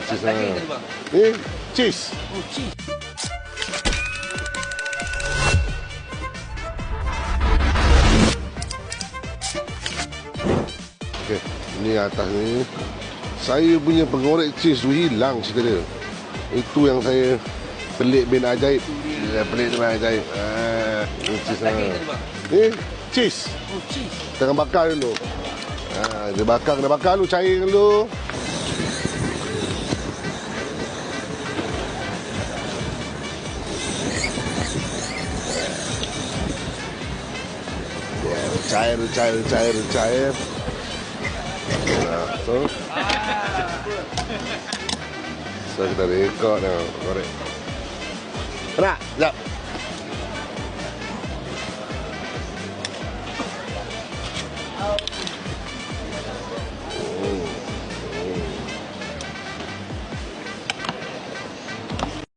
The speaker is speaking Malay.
cheese lah. Ni cheese. Oh, cheese. Okey, ni atas ni. Saya punya pengorek cheese tu hilang cerita dia. Itu yang saya pelik bin ajaib. Pelik bin ajaib. Cheese lah. Ni cheese. Oh, cheese. Tengah bakar dulu. Dia bakar, kena bakar dulu, cair dulu. Cair. So kita rekod now. Korek. Nak? Sekejap.